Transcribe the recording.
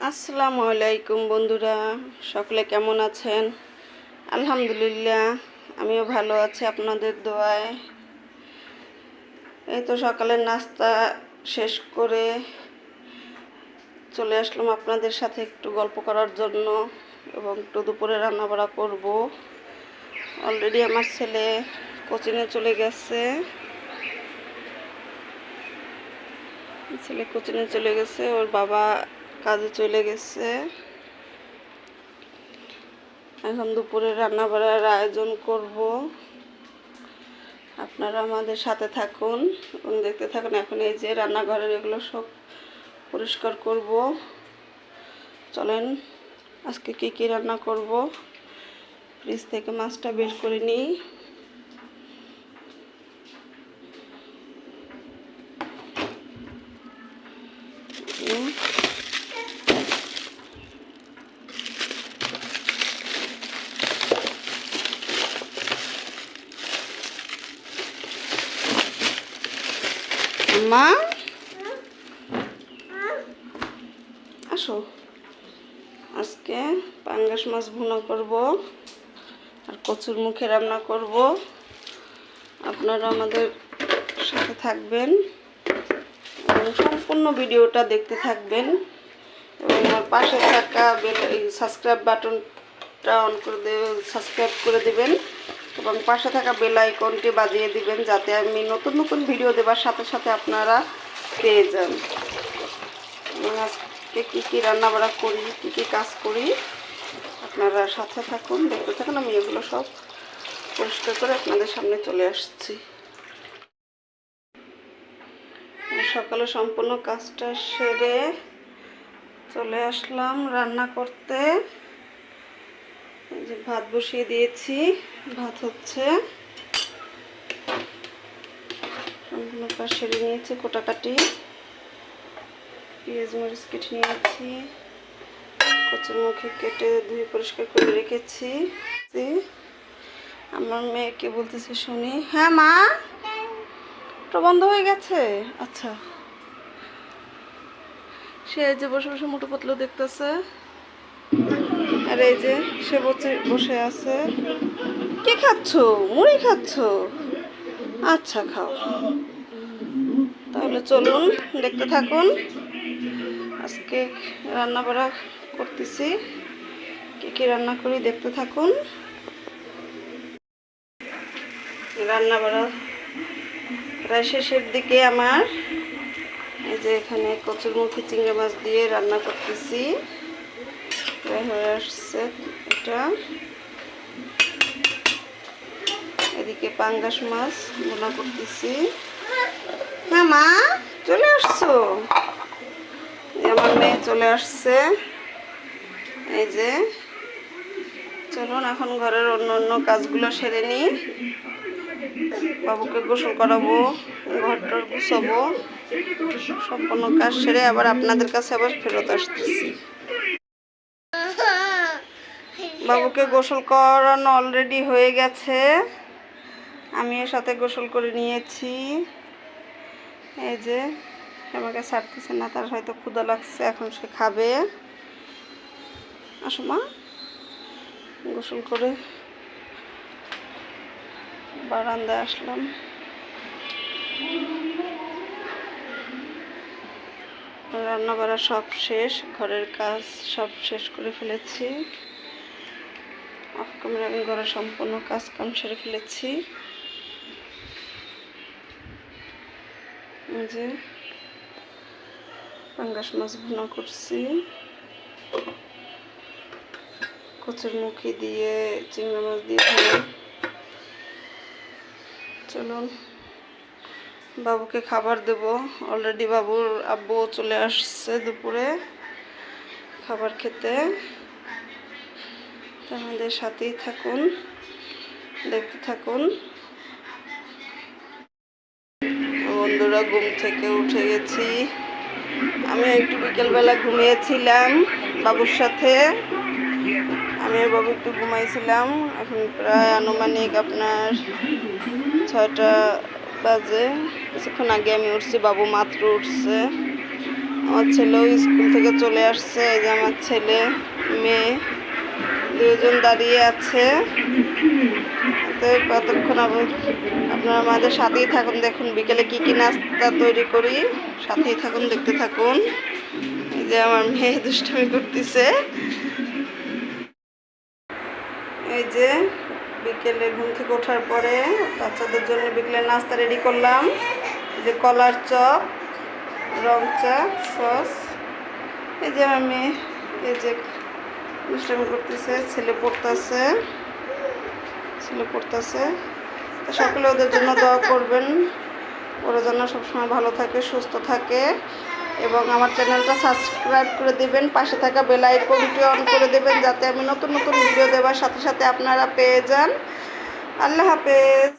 আসসালামু আলাইকুম বন্ধুরা, সকলে কেমন আছেন? আলহামদুলিল্লাহ, আমিও ভালো আছি আপনাদের দোয়ায়। এই তো সকালের নাস্তা শেষ করে চলে আসলাম আপনাদের সাথে একটু গল্প করার জন্য এবং একটু দুপুরে রান্নাবাড়া করব। অলরেডি আমার ছেলে কোচিংয়ে চলে গেছে। ওর বাবা কাজে চলে গেছে। এখন দুপুরে রান্নাবাড়ার আয়োজন করব। আপনারা আমাদের সাথে থাকুন এবং দেখতে থাকুন। এখন এই যে রান্নাঘরের এগুলো সব পরিষ্কার করব। চলেন আজকে কি রান্না করব। ফ্রিজ থেকে মাছটা বের করে নিই। মা আসো, আজকে পাঙ্গাস মাছ ভুনা করব আর কচুর মুখে রান্না করব। আপনারা আমাদের সাথে থাকবেন এবং সম্পূর্ণ ভিডিওটা দেখতে থাকবেন এবং আমার পাশে থাকা সাবস্ক্রাইব বাটনটা অন করে সাবস্ক্রাইব করে দেবেন এবং পাশে থাকা বেল আইকনটি বাজিয়ে দিবেন, যাতে আমি নতুন নতুন ভিডিও দেওয়ার সাথে সাথে আপনারা পেয়ে যান। এবং আজকে কী রান্নাবাড়া করি, কী কাজ করি, আপনারা সাথে থাকুন, দেখতে থাকুন। আমি এগুলো সব পরিষ্কার করে আপনাদের সামনে চলে আসছি। সকালে সম্পূর্ণ কাজটা সেরে চলে আসলাম রান্না করতে। এই যে ভাত বসিয়ে দিয়েছি, ভাত হচ্ছে। সম্পূর্ণ কাজ সেরে নিয়েছি, কোটাকাটি পেঁয়াজ মরিচ কেটে নিয়েছি, কচুর মুখে কেটে ধুয়ে পরিষ্কার করে রেখেছি। আমার মেয়েকে বলতেছে শুনি। হ্যাঁ মা, তো বন্ধ হয়ে গেছে। আচ্ছা, সে এই যে বসে বসে মোটু পাতলু দেখতেছে, আর এই যে সে বসে আছে। কি খাচ্ছ? মুড়ি খাচ্ছ? আচ্ছা খাও। তাহলে চলুন দেখতে থাকুন। আজকে রান্না বাড়া করতেছি, কি রান্না করি দেখতে থাকুন। রান্না বাড়া প্রায় শেষের দিকে আমার। এই যে এখানে কচুর মুখী চিংড়ি মাছ দিয়ে রান্না করতেছি, প্রায় হয়ে আসছে এটা। এদিকে পাঙ্গাস মাছ ভুনা করতেছি। হ্যাঁ মা, চলে আসছো? আমার মেয়ে চলে আসছে। এই যে চলুন এখন ঘরের অন্য কাজগুলো সেরে নিই। বাবুকে গোসল করাবো, ঘরটার গুছাবো, সম্পূর্ণ কাজ সেরে আবার আপনাদের কাছে আবার ফেরত আসতেছি। বাবুকে গোসল করানো অলরেডি হয়ে গেছে, আমিও সাথে গোসল করে নিয়েছি। এই যে আমাকে ছাড়তেছে না, তার হয়তো ক্ষুধা লাগছে, এখন সে খাবে। আসো মা, গোসল করে বারান্দায় আসলাম। রান্না বাড়া সব শেষ, ঘরের কাজ সব শেষ করে ফেলেছি। আমি ঘরের সম্পূর্ণ কাজ কাম সেরে ফেলেছি। যে পাঙ্গাস মাছ ভুনা করছি, কচুর মুখী দিয়ে চিংড়ি মাছ দিয়ে ভুনা। চলুন বাবুকে খাবার দেব। অলরেডি বাবুর আব্বু চলে আসছে দুপুরে খাবার খেতে। আমাদের সাথেই থাকুন, দেখতে থাকুন। বন্ধুরা, ঘুম থেকে উঠে গেছি। আমি একটু বিকেলবেলা ঘুমিয়েছিলাম বাবুর সাথে। আমি বাবু একটু ঘুমাইছিলাম। এখন প্রায় আনুমানিক আপনার 6টা বাজে। কিছুক্ষণ আগে আমি উঠছি, বাবু মাত্র উঠছে। আমার ছেলেও স্কুল থেকে চলে আসছে। এই যে আমার ছেলে মেয়ে দুজন দাঁড়িয়ে আছে। তো কতক্ষণ আপনারা আমাদের সাথেই থাকুন, দেখুন বিকেলে কি কি নাস্তা তৈরি করি। সাথেই থাকুন, দেখতে থাকুন। এই যে আমার মেয়ে দুষ্টামি করতেছে। এই যে বিকেলে ঘুম থেকে ওঠার পরে বাচ্চাদের জন্য বিকেলে নাস্তা রেডি করলাম। এই যে কলার চপ, রং চা, সস। এই যে আমার মেয়ে এই যে দুষ্টামি করতেছে, ছেলে পড়তেছে। তো সকলে ওদের জন্য দোয়া করবেন, ওরা যেন সবসময় ভালো থাকে, সুস্থ থাকে। এবং আমার চ্যানেলটা সাবস্ক্রাইব করে দেবেন, পাশে থাকা বেল আইকনটি অন করে দেবেন, যাতে আমি নতুন নতুন ভিডিও দেওয়ার সাথে সাথে আপনারা পেয়ে যান। আল্লাহ হাফেজ।